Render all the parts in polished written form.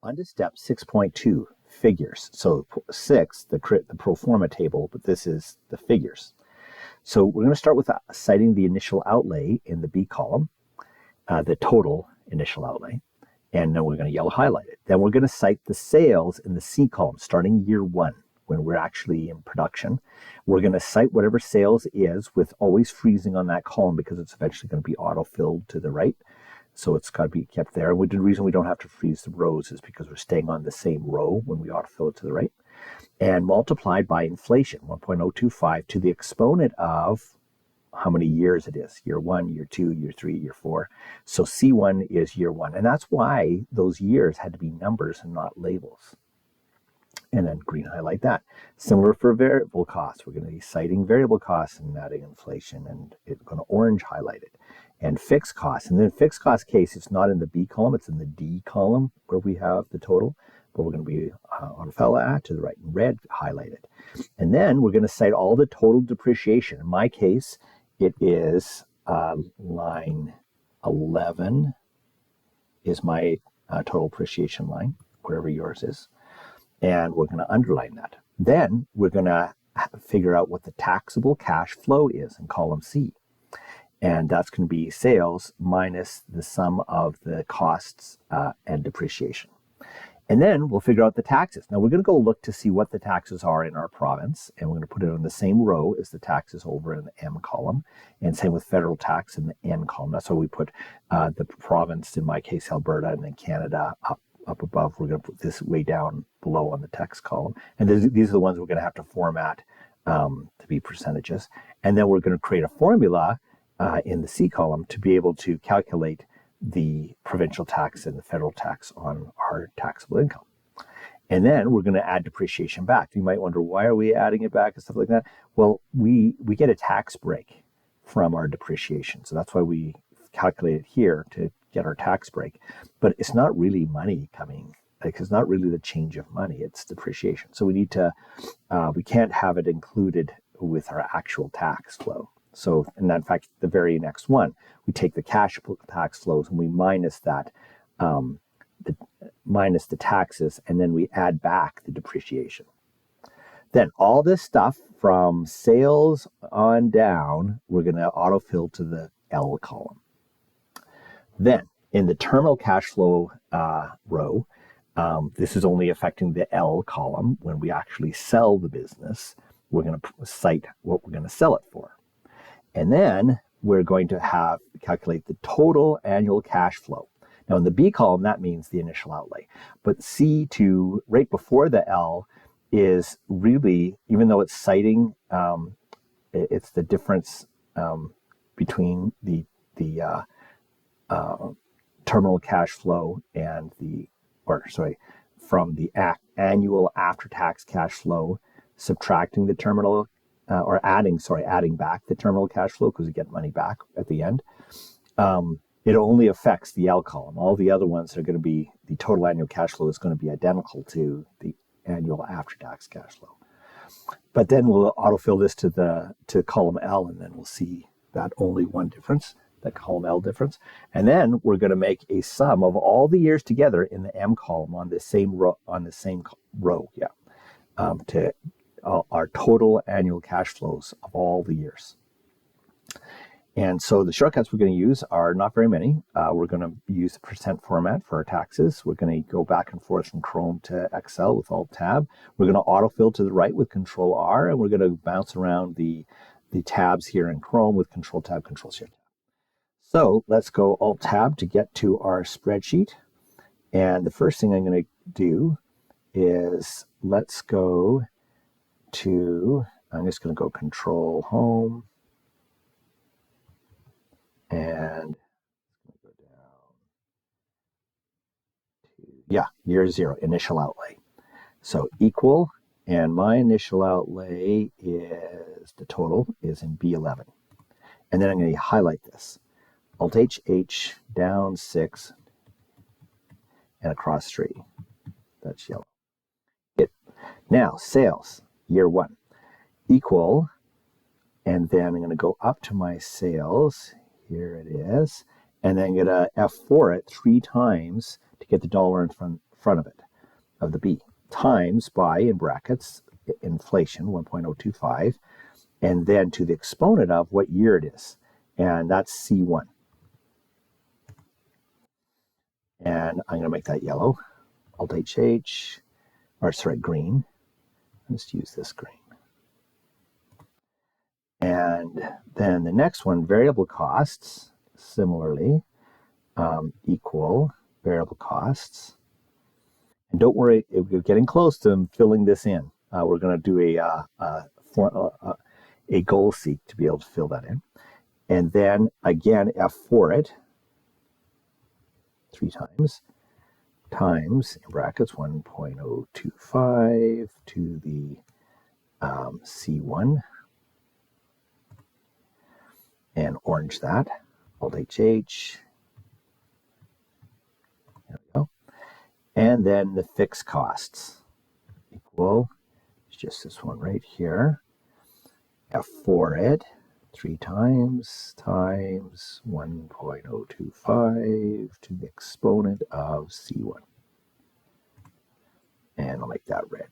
On to step 6.2, figures. So 6, the Proforma table, but this is the figures. So we're going to start with citing the initial outlay in the B column, the total initial outlay, and then we're going to yellow highlight it. Then we're going to cite the sales in the C column starting year 1 when we're actually in production. We're going to cite whatever sales is with always freezing on that column because it's eventually going to be auto-filled to the right. So it's got to be kept there. And the reason we don't have to freeze the rows is because we're staying on the same row when we autofill it to the right. And multiplied by inflation, 1.025, to the exponent of how many years it is. Year 1, year 2, year 3, year 4. So C1 is year 1. And that's why those years had to be numbers and not labels. And then green highlight that. Similar for variable costs. We're going to be citing variable costs and adding inflation, and it's going to orange highlight it. And fixed costs. And then fixed cost case, it's not in the B column, it's in the D column where we have the total. But we're going to be on fella to the right in red highlighted. And then we're going to cite all the total depreciation. In my case, it is line 11 is my total depreciation line, wherever yours is. And we're going to underline that. Then we're going to figure out what the taxable cash flow is in column C. And that's going to be sales minus the sum of the costs and depreciation. And then we'll figure out the taxes. Now we're going to go look to see what the taxes are in our province, and we're going to put it on the same row as the taxes over in the M column, and same with federal tax in the N column. That's why we put the province, in my case Alberta, and then Canada up above. We're going to put this way down below on the text column. And these are the ones we're going to have to format to be percentages. And then we're going to create a formula in the C column to be able to calculate the provincial tax and the federal tax on our taxable income. And then we're going to add depreciation back. You might wonder, why are we adding it back and stuff like that? Well, we get a tax break from our depreciation. So that's why we calculate it here to get our tax break. But it's not really money coming. Like, it's not really the change of money, it's depreciation. So we need to, we can't have it included with our actual tax flow. So, and in fact, the very next one, we take the cash tax flows and we minus that, minus the taxes, and then we add back the depreciation. Then all this stuff from sales on down, we're going to autofill to the L column. Then in the terminal cash flow row, this is only affecting the L column. When we actually sell the business, we're going to cite what we're going to sell it for. And then we're going to calculate the total annual cash flow. Now in the B column, that means the initial outlay. But C2, right before the L, is really, even though it's citing, it's the difference between the terminal cash flow and from the annual after-tax cash flow, subtracting the terminal adding back the terminal cash flow because we get money back at the end. It only affects the L column. All the other ones are going to be, the total annual cash flow is going to be identical to the annual after-tax cash flow. But then we'll autofill this to column L, and then we'll see that only one difference, that column L difference. And then we're going to make a sum of all the years together in the M column on the same row, to our total annual cash flows of all the years. And so the shortcuts we're going to use are not very many. We're going to use the percent format for our taxes. We're going to go back and forth from Chrome to Excel with Alt-Tab. We're going to autofill to the right with Control-R, and we're going to bounce around the tabs here in Chrome with Control-Tab, Control-Shift. So let's go Alt-Tab to get to our spreadsheet. And the first thing I'm going to do is let's go to, I'm just going to go Control Home, and go down to, year 0, initial outlay. So equal, and my initial outlay is, the total is in B11. And then I'm going to highlight this. Alt-H, down 6, and across 3. That's yellow. Now, sales, year 1, equal, and then I'm going to go up to my sales. Here it is. And then I'm going to F4 it 3 times to get the dollar in front front of it, of the B, times by, in brackets, inflation, 1.025, and then to the exponent of what year it is. And that's C1. And I'm going to make that yellow. Alt-HH, or sorry, green. Let's use this green. And then the next one, variable costs, similarly, equal variable costs. And don't worry, if you're getting close to filling this in. We're going to do a goal seek to be able to fill that in. And then again, F for it, 3 times, in brackets, 1.025 to the C1, and orange that, Alt-HH, there we go. And then the fixed costs equal, it's just this one right here, F for it, 3 times 1.025 to the exponent of C1. And I'll make that red.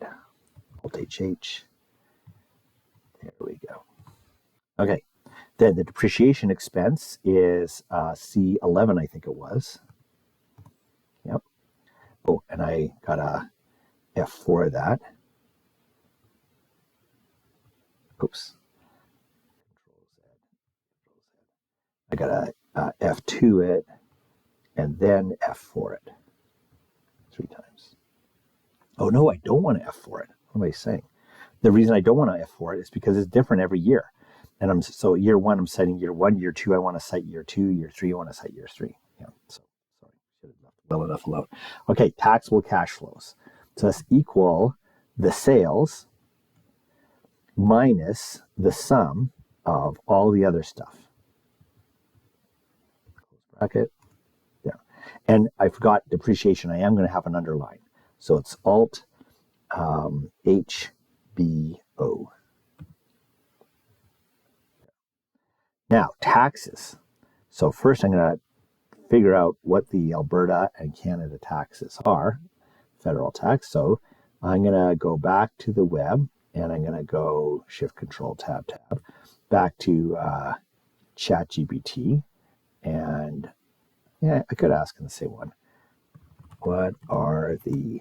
Alt-HH. There we go. Okay. Then the depreciation expense is C11, I think it was. Yep. Oh, and I got a F for that. Oops. I got a F to it, and then F for it. 3 times. Oh, no, I don't want to F for it. What am I saying? The reason I don't want to F for it is because it's different every year. And so year 1, I'm citing year 1. Year 2, I want to cite year 2. Year 3, I want to cite year 3. Yeah, so sorry, should have left well enough alone. Okay, taxable cash flows. So that's equal the sales minus the sum of all the other stuff. Close bracket. There. And I forgot depreciation. I am going to have an underline. So it's Alt HBO. Now, taxes. So first I'm going to figure out what the Alberta and Canada taxes are, federal tax. So I'm going to go back to the web, and I'm going to go Shift Control Tab, back to ChatGPT. And yeah, I could ask in the same one. What are the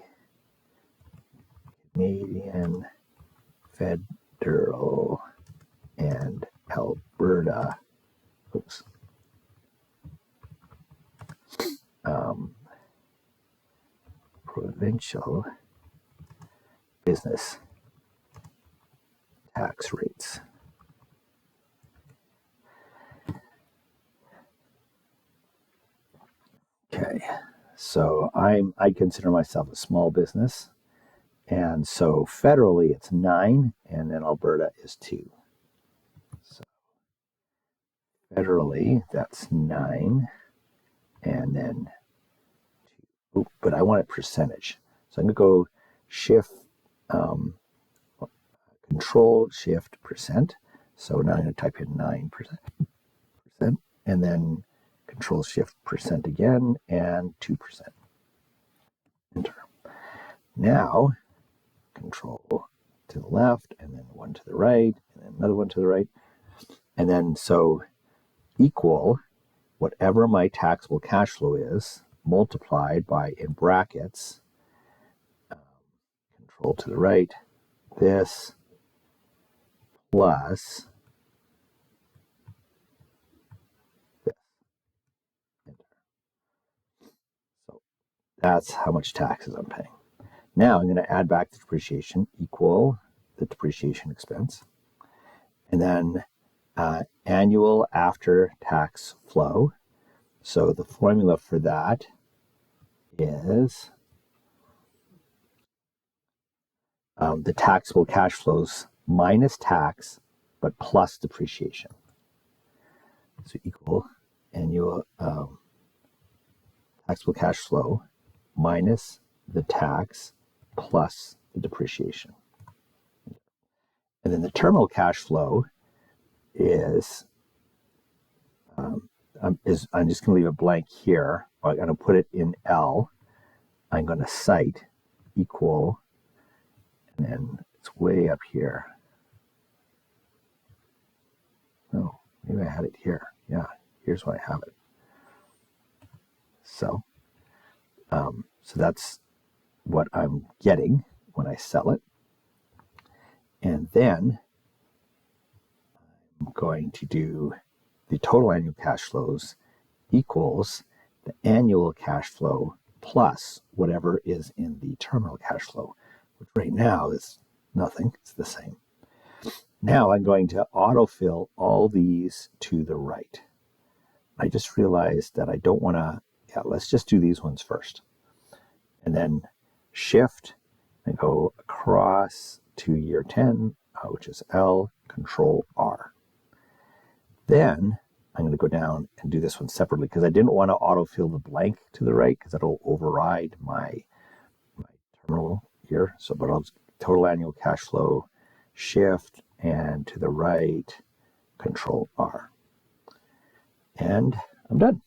Canadian federal and Alberta provincial business tax rates? Okay, so I consider myself a small business, and so federally it's 9, and then Alberta is 2. So federally that's 9, and then 2. Ooh, but I want it percentage, so I'm going to go Shift Control Shift percent. So now I'm going to type in 9%, and then Control Shift percent again, and 2%. Enter. Now, Control to the left, and then 1 to the right, and then another 1 to the right. And then so equal whatever my taxable cash flow is, multiplied by, in brackets, Control to the right, this plus this. Enter. So that's how much taxes I'm paying. Now I'm going to add back the depreciation, equal the depreciation expense, and then annual after-tax flow. So the formula for that is the taxable cash flows minus tax, but plus depreciation. So equal annual taxable cash flow minus the tax plus the depreciation. And then the terminal cash flow is I'm just going to leave it blank here. I'm going to put it in L. I'm going to cite equal, and then it's way up here. Oh, maybe I had it here. Yeah, here's where I have it. So that's what I'm getting when I sell it. And then I'm going to do the total annual cash flows equals the annual cash flow plus whatever is in the terminal cash flow, which right now is nothing. It's the same. Now I'm going to autofill all these to the right. I just realized that I don't want to, let's just do these ones first. And then shift and go across to year 10, which is L, Control R. Then I'm going to go down and do this one separately because I didn't want to autofill the blank to the right because it'll override my terminal here. So, but I'll total annual cash flow, shift, and to the right, Control R. And I'm done.